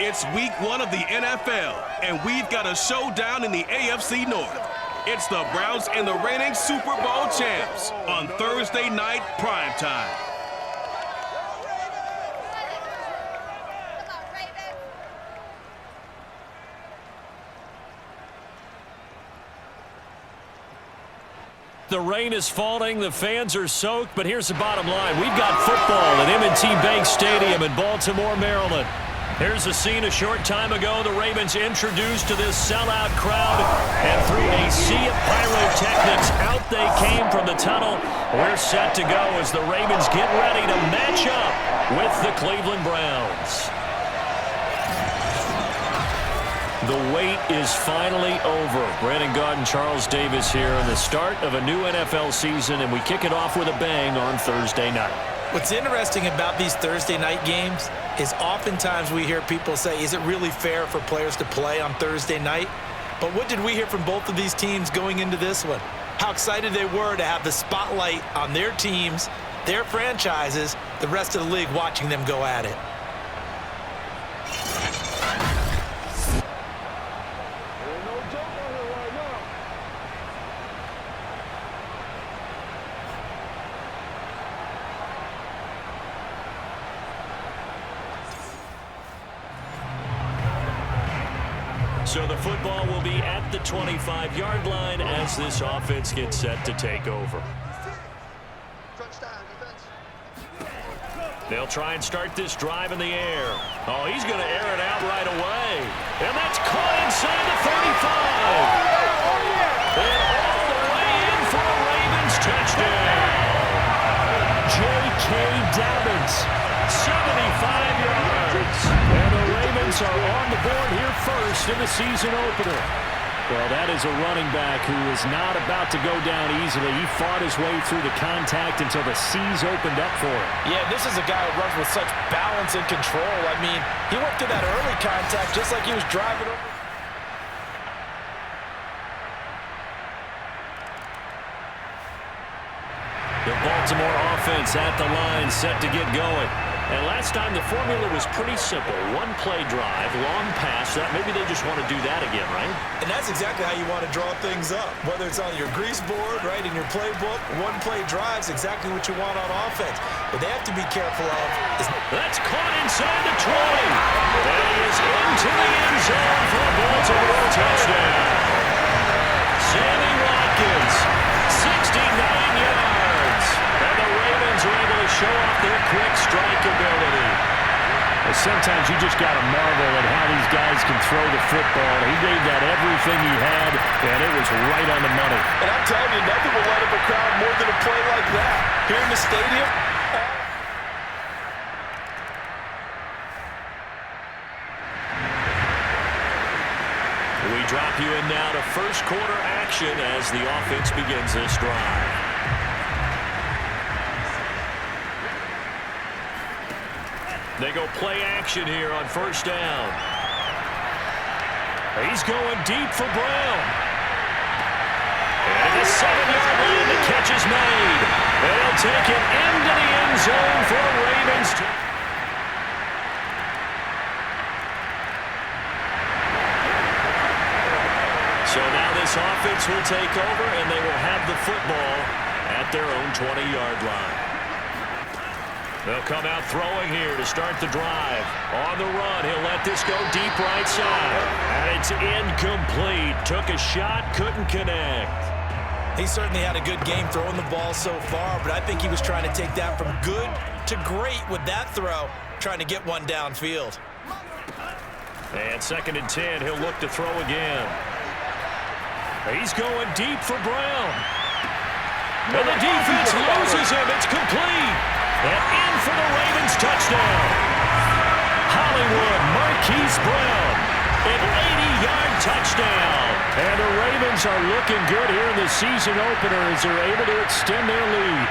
It's week 1 of the NFL, and we've got a showdown in the AFC North. It's the Browns and the reigning Super Bowl champs on Thursday night primetime. The rain is falling, the fans are soaked, but here's the bottom line. We've got football at M&T Bank Stadium in Baltimore, Maryland. Here's a scene a short time ago. The Ravens introduced to this sellout crowd, and through a sea of pyrotechnics, out they came from the tunnel. We're set to go as the Ravens get ready to match up with the Cleveland Browns. The wait is finally over. Brandon Gaudin, Charles Davis here on the start of a new NFL season, and we kick it off with a bang on Thursday night. What's interesting about these Thursday night games is oftentimes we hear people say, is it really fair for players to play on Thursday night? But what did we hear from both of these teams going into this one? How excited they were to have the spotlight on their teams, their franchises, the rest of the league watching them go at it. So the football will be at the 25-yard line as this offense gets set to take over. They'll try and start this drive in the air. Oh, he's going to air it out right away. And that's caught inside the 35. And all the way in for a Ravens touchdown. J.K. Dobbins, 75 yards. And the Ravens are on the board here first in the season opener. Well, that is a running back who is not about to go down easily. He fought his way through the contact until the seas opened up for him. Yeah, this is a guy who runs with such balance and control. I mean, he went through that early contact just like he was driving over. The Baltimore offense at the line, set to get going. And last time the formula was pretty simple. One play drive, long pass. Maybe they just want to do that again, right? And that's exactly how you want to draw things up. Whether it's on your grease board, right, in your playbook, one play drive's exactly what you want on offense. What they have to be careful of is... That's caught inside the 20. And he is into the end zone for a Baltimore touchdown. Sammy Watkins, 69 yards. And the Ravens are able to show off their quick strike ability. Well, sometimes you just got to marvel at how these guys can throw the football. He gave that everything he had, and it was right on the money. And I'm telling you, nothing will light up a crowd more than a play like that. Here in the stadium, we drop you in now to first quarter action as the offense begins this drive. They go play action here on first down. He's going deep for Brown. And the 7-yard line, the catch is made. They'll take it into the end zone for Ravens. So now this offense will take over, and they will have the football at their own 20-yard line. They'll come out throwing here to start the drive. On the run, he'll let this go deep right side. And it's incomplete. Took a shot, couldn't connect. he certainly had a good game throwing the ball so far, but I think he was trying to take that from good to great with that throw, trying to get one downfield. And 2nd and 10, he'll look to throw again. He's going deep for Brown. And the defense loses him. It's complete. And in for the Ravens touchdown. Hollywood Marquise Brown, an 80-yard touchdown. And the Ravens are looking good here in the season opener as they're able to extend their lead.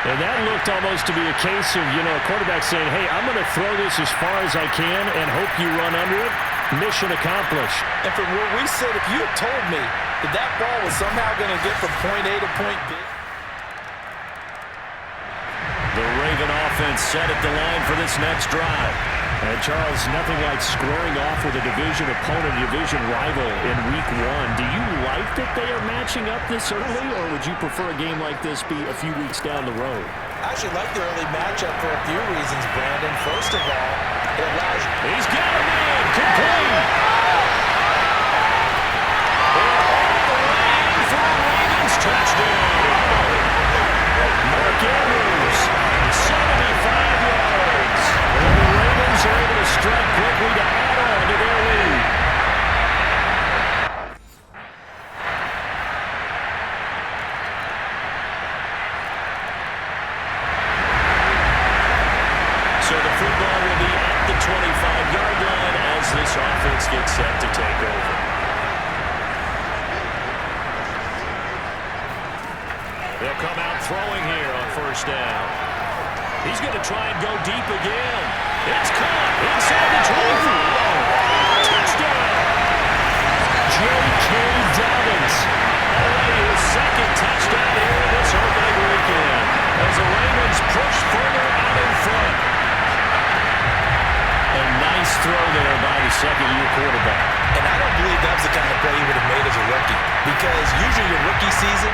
And that looked almost to be a case of, a quarterback saying, hey, I'm going to throw this as far as I can and hope you run under it. Mission accomplished. And from where we sit, if you had told me that that ball was somehow going to get from point A to point B. The Raven offense set at the line for this next drive. And Charles, nothing like squaring off with a division opponent, a division rival in week 1. Do you like that they are matching up this early, or would you prefer a game like this be a few weeks down the road? I actually like the early matchup for a few reasons, Brandon. First of all, it allows... He's got a man. Complete. Touchdown. Mark Andrews, 75 yards. And the Ravens are able to strike quickly to add on to their lead. So the football will be at the 25-yard line as this offense gets set to take over. They'll come out throwing here on first down. He's going to try and go deep again. It's caught inside the 25. Touchdown. J.K. Dobbins. Already his second touchdown here in this opening weekend as the Ravens push further out in front. A nice throw there by the second-year quarterback. And I don't believe that was the kind of play he would have made as a rookie, because usually your rookie season...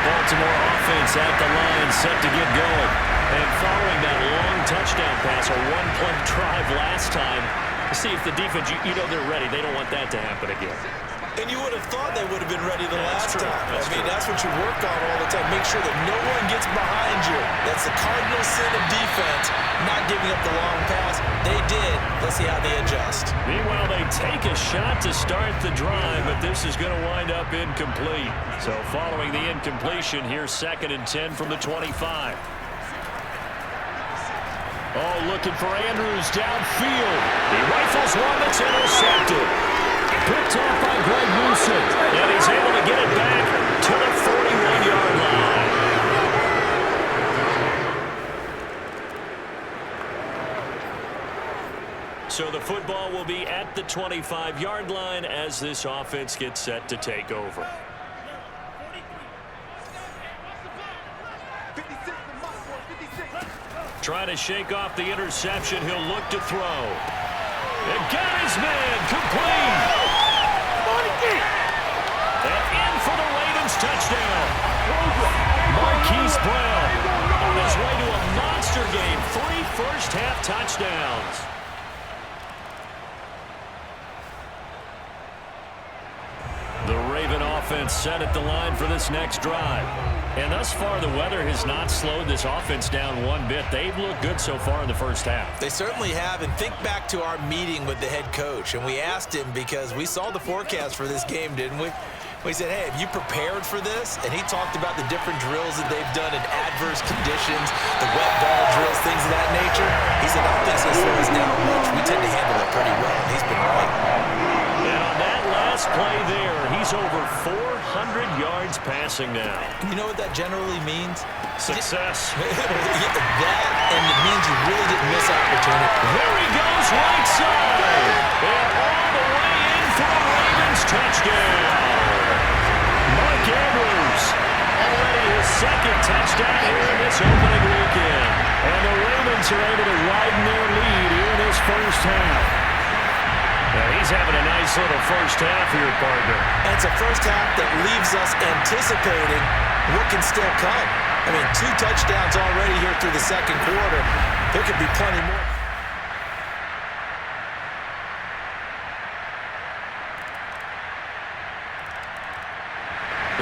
Baltimore offense at the line, set to get going. And following that long touchdown pass, a one-play drive last time, to see if the defense, you know they're ready. They don't want that to happen again. And you would have thought they would have been ready the last time. That's true. That's what you work on all the time. Make sure that no one gets behind you. That's the cardinal sin of defense, not giving up the long pass. They did. Let's see how they adjust. Meanwhile, they take a shot to start the drive, but this is going to wind up incomplete. So following the incompletion, here's 2nd and 10 from the 25. Oh, looking for Andrews downfield. He rifles one that's intercepted. Picked off by Greg Newsom. And he's able to get it back to the 41-yard line. So the football will be at the 25-yard line as this offense gets set to take over. Trying to shake off the interception. He'll look to throw. And got his man. Complete. And in for the Ravens touchdown. Marquise Brown on his way to a monster game. 3 first-half touchdowns. The Raven offense set at the line for this next drive. And thus far, the weather has not slowed this offense down one bit. They've looked good so far in the first half. They certainly have. And think back to our meeting with the head coach. And we asked him, because we saw the forecast for this game, didn't we? We said, hey, have you prepared for this? And he talked about the different drills that they've done in adverse conditions, the wet ball drills, things of that nature. He said, I don't think it's going to slow us down much. We tend to handle it pretty well. And he's been right. And on that last play there, he's over 400 yards passing now. You know what that generally means? Success. That, and it means you really didn't miss opportunity. There he goes, right side. And all the way in for the Ravens touchdown. Mark Andrews, already his 2nd touchdown here in this opening weekend. And the Ravens are able to widen their lead here in this first half. Now he's having a nice little first half here, partner. And it's a first half that leaves us anticipating what can still come. I mean, 2 touchdowns already here through the second quarter. There could be plenty more.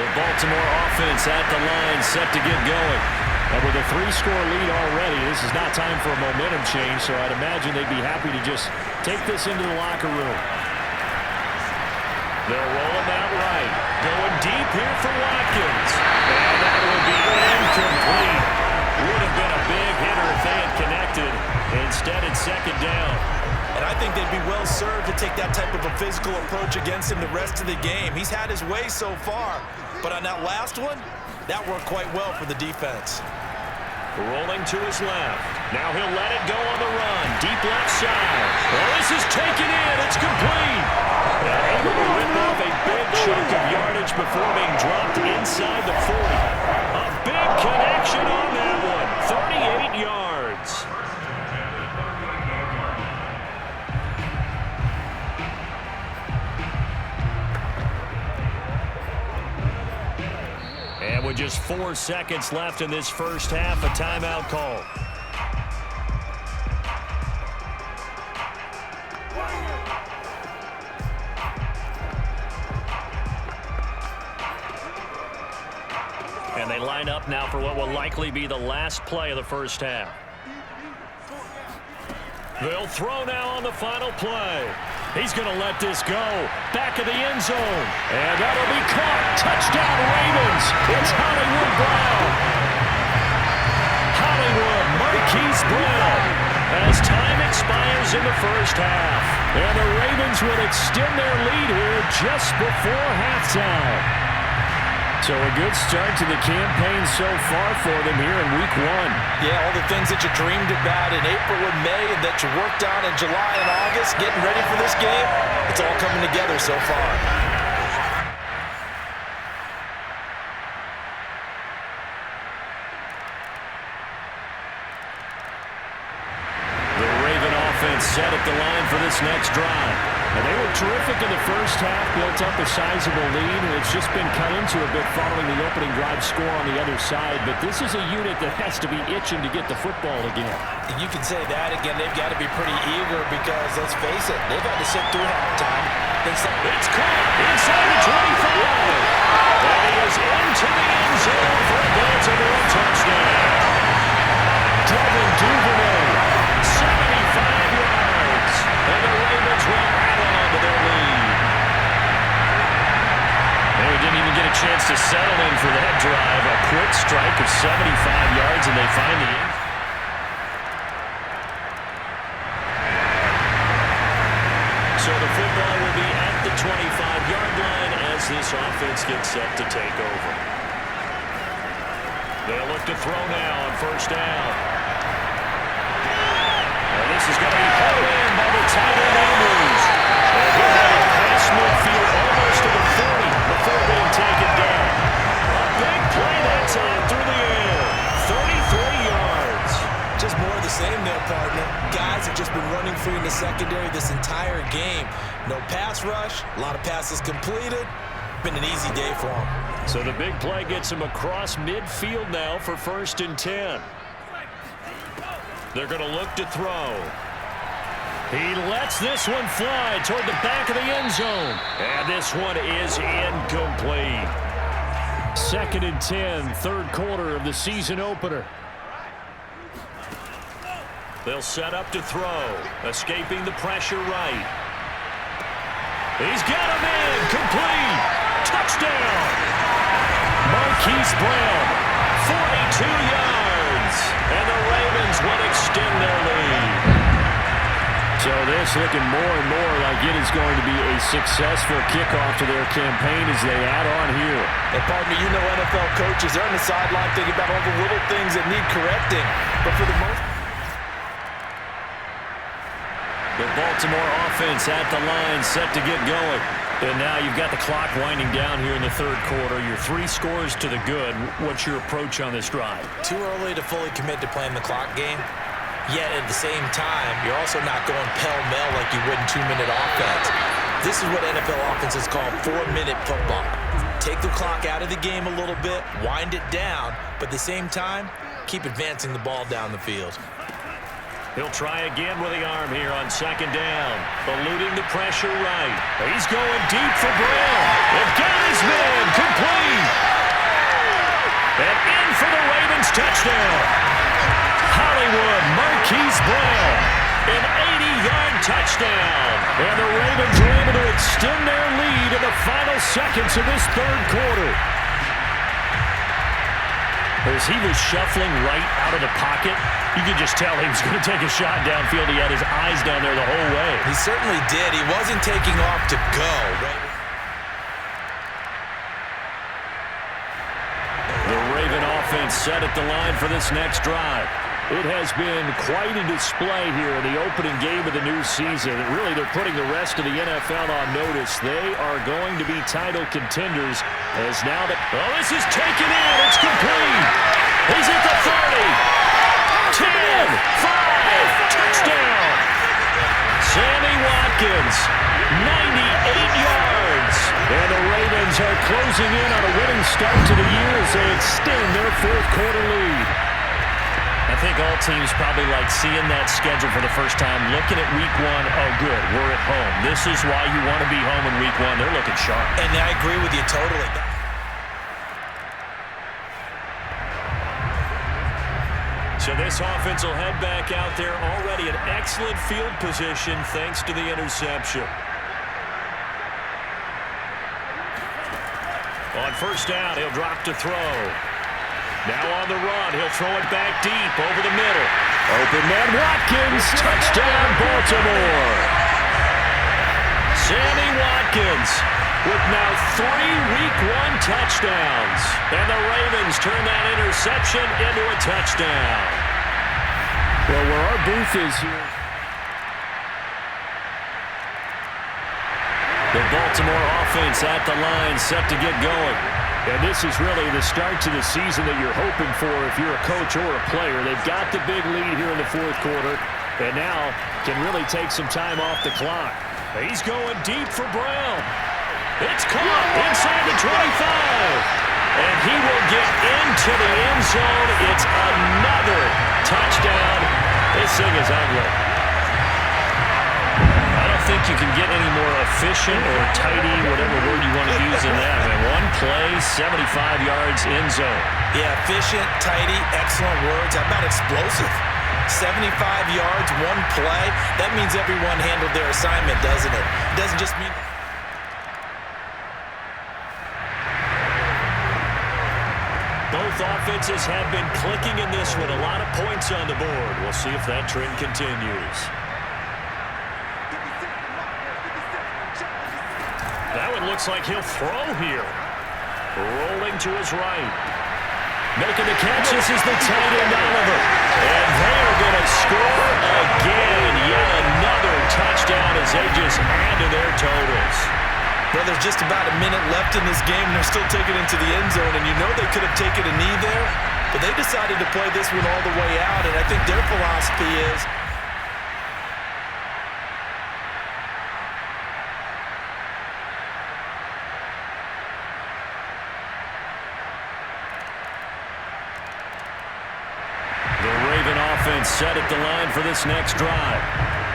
The Baltimore offense at the line, set to get going. And with a 3-score lead already, this is not time for a momentum change, so I'd imagine they'd be happy to just take this into the locker room. They'll roll him out right. Going deep here for Watkins. And that will be incomplete. Would have been a big hitter if they had connected. Instead, it's 2nd down. And I think they'd be well served to take that type of a physical approach against him the rest of the game. He's had his way so far. But on that last one, that worked quite well for the defense. Rolling to his left. Now he'll let it go on the run. Deep left side. Well, this is taken in. It's complete. And able to rip off a big chunk of yardage before being dropped inside the 40. A big connection on that one. With just 4 seconds left in this first half, a timeout call. And they line up now for what will likely be the last play of the first half. They'll throw now on the final play. He's going to let this go. Back of the end zone. And that'll be caught. Touchdown, Ravens. It's Hollywood Brown. Hollywood, Marquise Brown. As time expires in the first half. And the Ravens will extend their lead here just before halftime. So a good start to the campaign so far for them here in Week 1. Yeah, all the things that you dreamed about in April and May and that you worked on in July and August, getting ready for this game, it's all coming together so far. The Raven offense set at the line for this next drive. And they were terrific in the first half, built up a sizable lead, and it's just been cut into a bit following the opening drive score on the other side. But this is a unit that has to be itching to get the football again. And you can say that again. They've got to be pretty eager because, let's face it, they've had to sit through halftime. It's caught inside the 25. And he is into the end zone for a Baltimore touchdown. Devin Duvernay, 75 yards. And the Ravens will add on to their lead. They didn't even get a chance to settle in for that drive. A quick strike of 75 yards, and they find the end. So the football will be at the 25-yard line as this offense gets set to take over. They'll look to throw now on first down. And this is going to be pulled in by the tight end Andrews. And he'll have it past midfield almost to the 40 before being taken down. A big play that time through the air. 33 yards. Just more of the same there, partner. Guys have just been running free in the secondary this entire game. No pass rush, a lot of passes completed. Been an easy day for them. So the big play gets him across midfield now for 1st and 10. They're going to look to throw. He lets this one fly toward the back of the end zone. And this one is incomplete. 2nd and 10, third quarter of the season opener. They'll set up to throw. Escaping the pressure right. He's got him in. Complete. Touchdown. Marquise Brown. 42 yards. And the Ravens will extend their lead. So this looking more and more like it is going to be a successful kickoff to their campaign as they add on here. And partner, you know NFL coaches, they're on the sideline thinking about all the little things that need correcting. But for the most The Baltimore offense at the line, set to get going. And now you've got the clock winding down here in the third quarter. Your 3 scores to the good. What's your approach on this drive? too early to fully commit to playing the clock game. Yet at the same time, you're also not going pell-mell like you would in 2-minute offense. This is what NFL offenses call 4-minute football. Take the clock out of the game a little bit, wind it down, but at the same time, keep advancing the ball down the field. He'll try again with the arm here on 2nd down. Eluding the pressure right. He's going deep for Brown. They've got his man. Complete. And in for the Ravens touchdown. Hollywood, Marquise Brown. An 80-yard touchdown. And the Ravens are able to extend their lead in the final seconds of this third quarter. As he was shuffling right out of the pocket, you could just tell he was going to take a shot downfield. He had his eyes down there the whole way. He certainly did. He wasn't taking off to go. The Raven offense set at the line for this next drive. It has been quite a display here in the opening game of the new season. Really, they're putting the rest of the NFL on notice. They are going to be title contenders as now that... Oh, this is taken in. It's complete. He's at the 30. 10, 5, touchdown. Sammy Watkins, 98 yards. And the Ravens Ravens are closing in on a winning start to the year as they extend their fourth quarter lead. I think all teams probably like seeing that schedule for the first time, looking at week one. Oh, good, we're at home. This is why you want to be home in week one. They're looking sharp. And I agree with you totally. So this offense will head back out there, already in excellent field position thanks to the interception. On first down, he'll drop to throw. Now on the run, he'll throw it back deep over the middle. Open man Watkins, touchdown Baltimore. Sammy Watkins with now 3 Week 1 touchdowns. And the Ravens turn that interception into a touchdown. Well, where our booth is here. The Baltimore offense at the line, set to get going. And this is really the start to the season that you're hoping for if you're a coach or a player. They've got the big lead here in the fourth quarter, and now can really take some time off the clock. He's going deep for Brown. It's caught inside the 25. And he will get into the end zone. It's another touchdown. This thing is ugly. I don't think you can get any more efficient or tidy, whatever word you want to use in that. I mean, one play, 75 yards, end zone. Yeah, efficient, tidy, excellent words. How about explosive? 75 yards, one play. That means everyone handled their assignment, doesn't it? It doesn't just mean... Both offenses have been clicking in this one. A lot of points on the board. We'll see if that trend continues. That one looks like he'll throw here. Rolling to his right. Making the catches is the tight end Oliver. And they are going to score again. Yet another touchdown as they just add to their totals. Well, there's just about a minute left in this game, and they're still taking it into the end zone. And you know they could have taken a knee there, but they decided to play this one all the way out. And I think their philosophy is... The Raven offense set at the line for this next drive.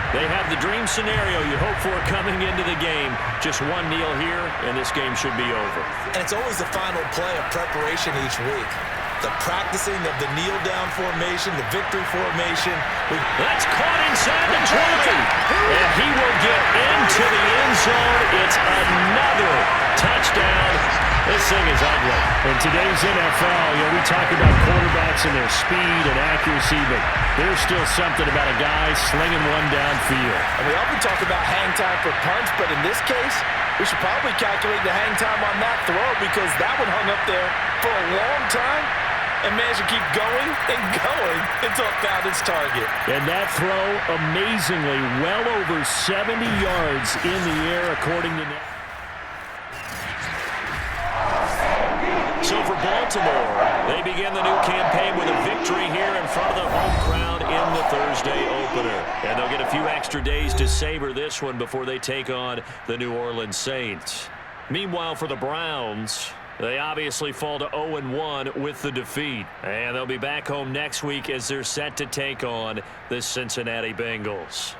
They have the dream scenario you hope for coming into the game. Just one kneel here, and this game should be over. And it's always the final play of preparation each week. The practicing of the kneel-down formation, the victory formation. That's caught inside the 20. And he will get into the end zone. It's another touchdown. This thing is ugly. In today's NFL, we talk about quarterbacks and their speed and accuracy, but there's still something about a guy slinging one downfield. And we often talk about hang time for punts, but in this case, we should probably calculate the hang time on that throw because that one hung up there for a long time and managed to keep going and going until it found its target. And that throw, amazingly, well over 70 yards in the air, according to... So for Baltimore, they begin the new campaign with a victory here in front of the home crowd in the Thursday opener. And they'll get a few extra days to savor this one before they take on the New Orleans Saints. Meanwhile, for the Browns, they obviously fall to 0-1 with the defeat. And they'll be back home next week as they're set to take on the Cincinnati Bengals.